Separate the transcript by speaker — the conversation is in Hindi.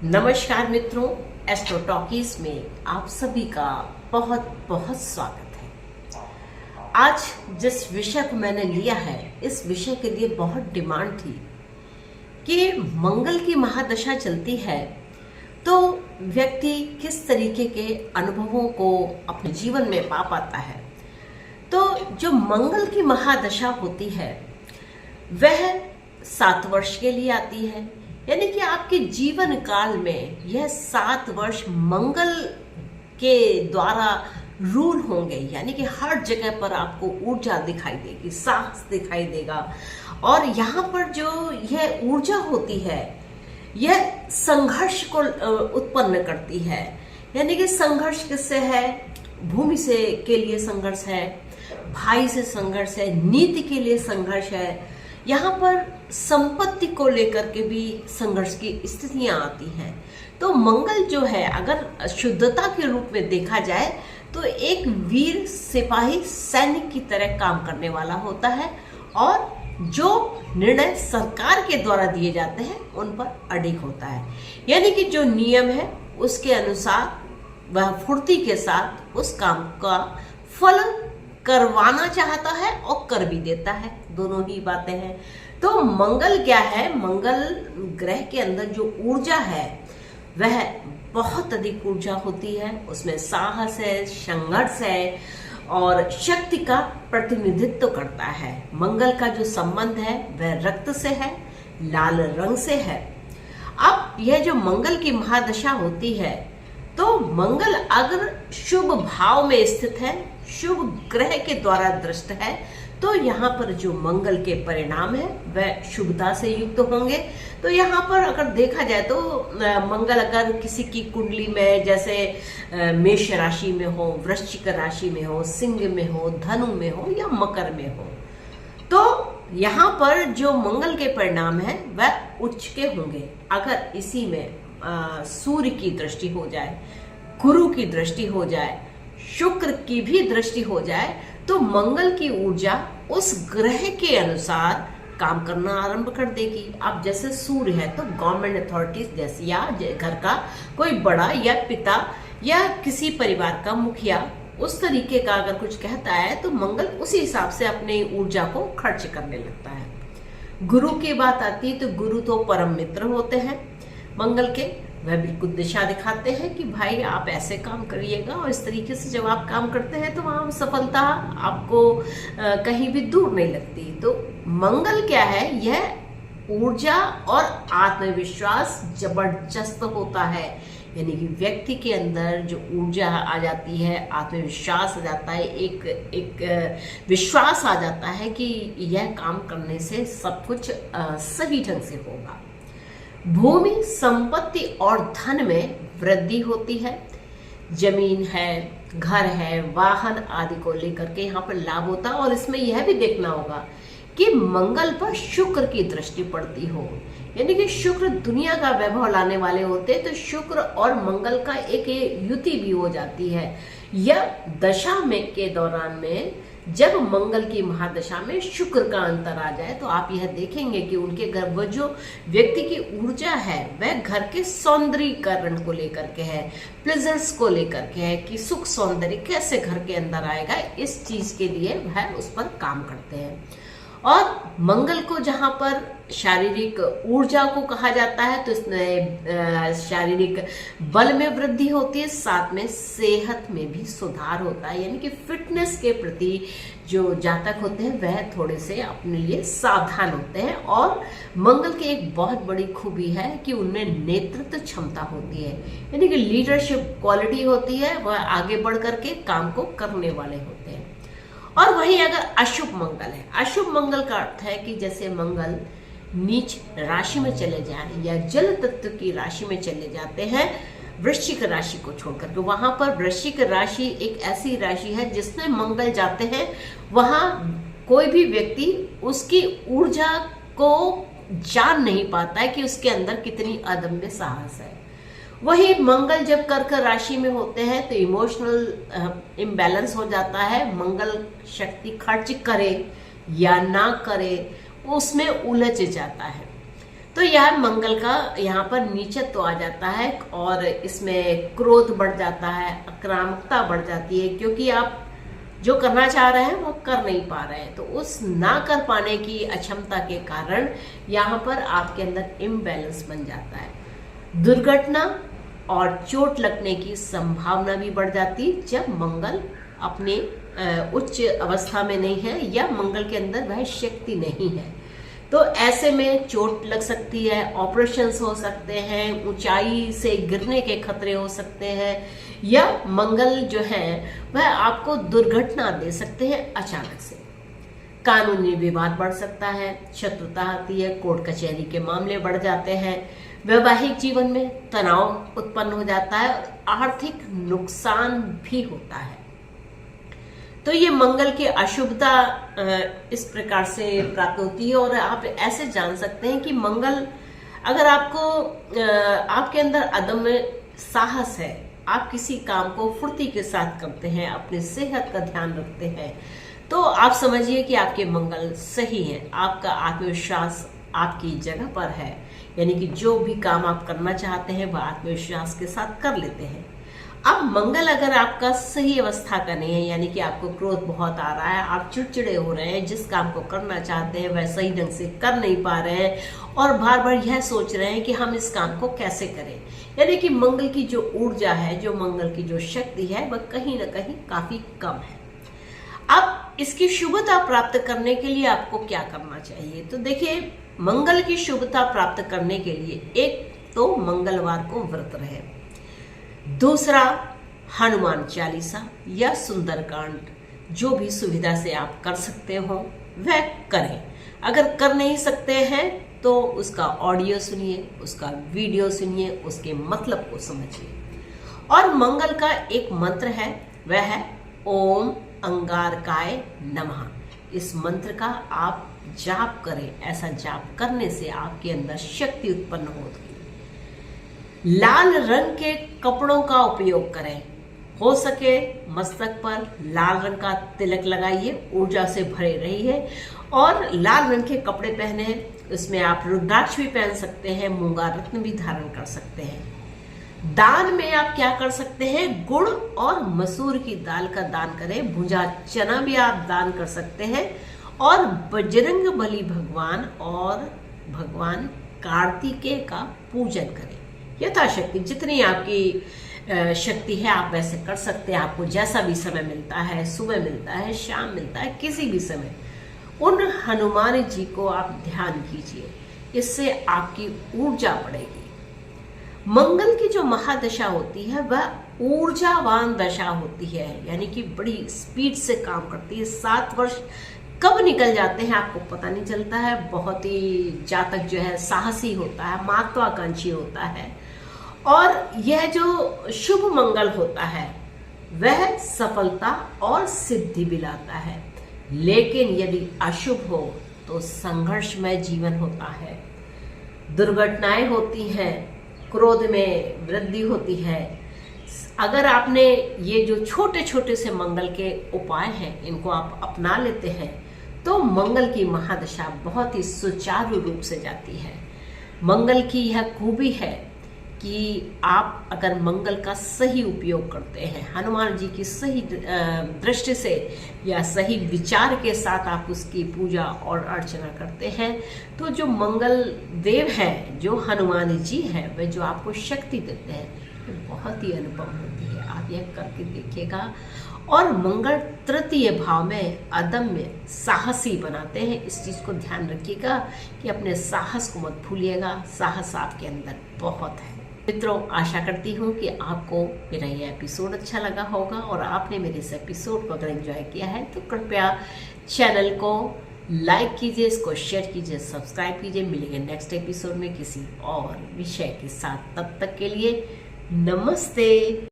Speaker 1: नमस्कार मित्रों, एस्ट्रो टॉकीज में आप सभी का बहुत बहुत स्वागत है। आज जिस विषय को मैंने लिया है, इस विषय के लिए बहुत डिमांड थी कि मंगल की महादशा चलती है तो व्यक्ति किस तरीके के अनुभवों को अपने जीवन में पा पाता है। तो जो मंगल की महादशा होती है वह 7 वर्ष के लिए आती है, यानी कि आपके जीवन काल में यह 7 वर्ष मंगल के द्वारा रूल होंगे, यानी कि हर जगह पर आपको ऊर्जा दिखाई देगी, साहस दिखाई देगा। और यहाँ पर जो यह ऊर्जा होती है यह संघर्ष को उत्पन्न करती है, यानी कि संघर्ष किससे है? भूमि से के लिए संघर्ष है, भाई से संघर्ष है, नीति के लिए संघर्ष है। यहाँ पर संपत्ति को लेकर के भी संघर्ष की स्थितियां आती हैं। तो मंगल जो है, अगर शुद्धता के रूप में देखा जाए तो एक वीर सिपाही सैनिक की तरह काम करने वाला होता है और जो निर्णय सरकार के द्वारा दिए जाते हैं उन पर अडिग होता है, यानी कि जो नियम है उसके अनुसार वह फुर्ती के साथ उस काम का फल करवाना चाहता है और कर भी देता है। दोनों ही बातें हैं। तो मंगल क्या है? मंगल ग्रह के अंदर जो ऊर्जा है वह बहुत अधिक ऊर्जा होती है, उसमें साहस है, संघर्ष है और शक्ति का प्रतिनिधित्व करता है। मंगल का जो संबंध है वह रक्त से है, लाल रंग से है। अब यह जो मंगल की महादशा होती है तो मंगल अगर शुभ भाव में स्थित है, शुभ ग्रह के द्वारा दृष्ट है, तो यहाँ पर जो मंगल के परिणाम है वह शुभता से युक्त होंगे। तो यहाँ पर अगर देखा जाए तो मंगल अगर किसी की कुंडली में जैसे मेष राशि में हो, वृश्चिक राशि में हो, सिंह में हो, धनु में हो या मकर में हो, तो यहाँ पर जो मंगल के परिणाम है वह उच्च के होंगे। अगर इसी में सूर्य की दृष्टि हो जाए, गुरु की दृष्टि हो जाए, शुक्र की भी दृष्टि हो जाए, तो मंगल की ऊर्जा उस ग्रह के अनुसार काम करना आरंभ कर देगी। अब जैसे सूर्य है तो गवर्नमेंट अथॉरिटीज जैसे या घर का कोई बड़ा या पिता या किसी परिवार का मुखिया उस तरीके का अगर कुछ कहता है तो मंगल उसी हिसाब से अपनी ऊर्जा को खर्च करने लगता है। गुरु की बात आती है तो गुरु तो परम मित्र होते हैं मंगल के, वह बिल्कुल दिशा दिखाते हैं कि भाई आप ऐसे काम करिएगा, और इस तरीके से जब आप काम करते हैं तो वहां सफलता आपको कहीं भी दूर नहीं लगती। तो मंगल क्या है? यह ऊर्जा और आत्मविश्वास जबरदस्त होता है, यानी कि व्यक्ति के अंदर जो ऊर्जा आ जाती है, आत्मविश्वास आ जाता है, एक विश्वास आ जाता है कि यह काम करने से सब कुछ सही ढंग से होगा। भूमि, संपत्ति और धन में वृद्धि होती है। जमीन है, घर है, वाहन आदि को लेकर के यहाँ पर लाभ होता है। और इसमें यह भी देखना होगा कि मंगल पर शुक्र की दृष्टि पड़ती हो, यानी कि शुक्र दुनिया का वैभव लाने वाले होते हैं। तो शुक्र और मंगल का एक युति भी हो जाती है। या दशा में के दौरान में जब मंगल की महादशा में शुक्र का अंतर आ जाए तो आप यह देखेंगे कि उनके घर वो जो व्यक्ति की ऊर्जा है वह घर के सौंदर्यीकरण को लेकर के है, प्लेजर्स को लेकर के है कि सुख सौंदर्य कैसे घर के अंदर आएगा, इस चीज के लिए वह उस पर काम करते हैं। और मंगल को जहां पर शारीरिक ऊर्जा को कहा जाता है तो इसमें शारीरिक बल में वृद्धि होती है, साथ में सेहत में भी सुधार होता है, यानी कि फिटनेस के प्रति जो जातक होते हैं वह थोड़े से अपने लिए सावधान होते हैं। और मंगल की एक बहुत बड़ी खूबी है कि उनमें नेतृत्व क्षमता होती है, यानी कि लीडरशिप क्वालिटी होती है, वह आगे बढ़ करके काम को करने वाले होते हैं। और वही अगर अशुभ मंगल है, अशुभ मंगल का अर्थ है कि जैसे मंगल नीच राशि में चले जाए या जल तत्व की राशि में चले जाते हैं वृश्चिक राशि को छोड़कर, तो वहां पर वृश्चिक राशि एक ऐसी राशि है जिसमें मंगल जाते हैं, वहां कोई भी व्यक्ति उसकी ऊर्जा को जान नहीं पाता है कि उसके अंदर कितनी अदम्य साहस है। वही मंगल जब कर्क राशि में होते हैं तो इमोशनल इम्बैलेंस हो जाता है। मंगल शक्ति खर्च करे या ना करे उसमें उलझ जाता है। तो यह मंगल का यहाँ पर नीचत्व आ जाता है और इसमें क्रोध बढ़ जाता है, आक्रामकता बढ़ जाती है, क्योंकि आप जो करना चाह रहे हैं वो कर नहीं पा रहे हैं। तो उस ना कर पाने की अक्षमता के कारण यहाँ पर आपके अंदर इम्बैलेंस बन जाता है। दुर्घटना और चोट लगने की संभावना भी बढ़ जाती जब मंगल अपने उच्च अवस्था में नहीं है या मंगल के अंदर वह शक्ति नहीं है। तो ऐसे में चोट लग सकती है, ऑपरेशंस हो सकते हैं, ऊंचाई से गिरने के खतरे हो सकते हैं, या मंगल जो है वह आपको दुर्घटना दे सकते हैं अचानक से। कानूनी विवाद बढ़ सकता है, शत्रुता आती है, कोर्ट कचहरी के मामले बढ़ जाते हैं, वैवाहिक जीवन में तनाव उत्पन्न हो जाता है और आर्थिक नुकसान भी होता है। तो ये मंगल की अशुभता इस प्रकार से प्राप्त होती है। और आप ऐसे जान सकते हैं कि मंगल अगर आपको आपके अंदर अदम्य साहस है, आप किसी काम को फुर्ती के साथ करते हैं, अपनी सेहत का ध्यान रखते हैं, तो आप समझिए कि आपके मंगल सही है, आपका आत्मविश्वास आपकी जगह पर है, यानी कि जो भी काम आप करना चाहते हैं वह आत्मविश्वास के साथ कर लेते हैं। अब मंगल अगर आपका सही अवस्था का नहीं है, यानी कि आपको क्रोध बहुत आ रहा है, आप चिड़चिड़े हो रहे हैं, जिस काम को करना चाहते हैं वह सही ढंग से कर नहीं पा रहे हैं और बार बार यह सोच रहे हैं कि हम इस काम को कैसे करें, यानी कि मंगल की जो ऊर्जा है, जो मंगल की जो शक्ति है वह कहीं ना कहीं काफी कम है। अब इसकी शुभता प्राप्त करने के लिए आपको क्या करना चाहिए? तो देखिए, मंगल की शुभता प्राप्त करने के लिए एक तो मंगलवार को व्रत रहे, दूसरा हनुमान चालीसा या सुंदरकांड जो भी सुविधा से आप कर सकते हो वह करें। अगर कर नहीं सकते हैं तो उसका ऑडियो सुनिए, उसका वीडियो सुनिए, उसके मतलब को समझिए। और मंगल का एक मंत्र है, वह है ओम अंगारकाय नमः। इस मंत्र का आप जाप करें। ऐसा जाप करने से आपके अंदर शक्ति उत्पन्न होगी। लाल रंग के कपड़ों का उपयोग करें, हो सके मस्तक पर लाल रंग का तिलक लगाइए, ऊर्जा से भरे रहिए और लाल रंग के कपड़े पहने। इसमें आप रुद्राक्ष भी पहन सकते हैं, मूंगा रत्न भी धारण कर सकते हैं। दान में आप क्या कर सकते हैं? गुड़ और मसूर की दाल का दान करें। भुजा चना भी आप दान कर सकते हैं और बजरंग बली भगवान और भगवान कार्तिकेय का पूजन करें। यथाशक्ति जितनी आपकी शक्ति है आप वैसे कर सकते हैं। आपको जैसा भी समय मिलता है, सुबह मिलता है, शाम मिलता है, किसी भी समय उन हनुमान जी को आप ध्यान कीजिए, इससे आपकी ऊर्जा बढ़ेगी। मंगल की जो महादशा होती है वह ऊर्जावान दशा होती है, यानी कि बड़ी स्पीड से काम करती है। 7 वर्ष कब निकल जाते हैं आपको पता नहीं चलता है। बहुत ही जातक जो है साहसी होता है, महत्वाकांक्षी होता है और यह जो शुभ मंगल होता है वह सफलता और सिद्धि भी लाता है। लेकिन यदि अशुभ हो तो संघर्षमय जीवन होता है, दुर्घटनाएं होती हैं, क्रोध में वृद्धि होती है। अगर आपने ये जो छोटे छोटे से मंगल के उपाय हैं इनको आप अपना लेते हैं तो मंगल की महादशा बहुत ही सुचारू रूप से जाती है। मंगल की यह खूबी है कि आप अगर मंगल का सही उपयोग करते हैं, हनुमान जी की सही दृष्टि से या सही विचार के साथ आप उसकी पूजा और अर्चना करते हैं, तो जो मंगल देव हैं, जो हनुमान जी हैं, वे जो आपको शक्ति देते हैं, बहुत ही अनुपम होती है। आप यह करके देखिएगा। और मंगल तृतीय भाव में अदम्य साहसी बनाते हैं। इस चीज को ध्यान रखिएगा कि अपने साहस को मत भूलिएगा। साहस आपके अंदर बहुत है। मित्रों, आशा करती हूँ कि आपको मेरा यह एपिसोड अच्छा लगा होगा और आपने मेरे इस एपिसोड को अगर एंजॉय किया है तो कृपया चैनल को लाइक कीजिए, इसको शेयर कीजिए, सब्सक्राइब कीजिए। मिलेंगे नेक्स्ट एपिसोड में किसी और विषय के साथ। तब तक के लिए नमस्ते।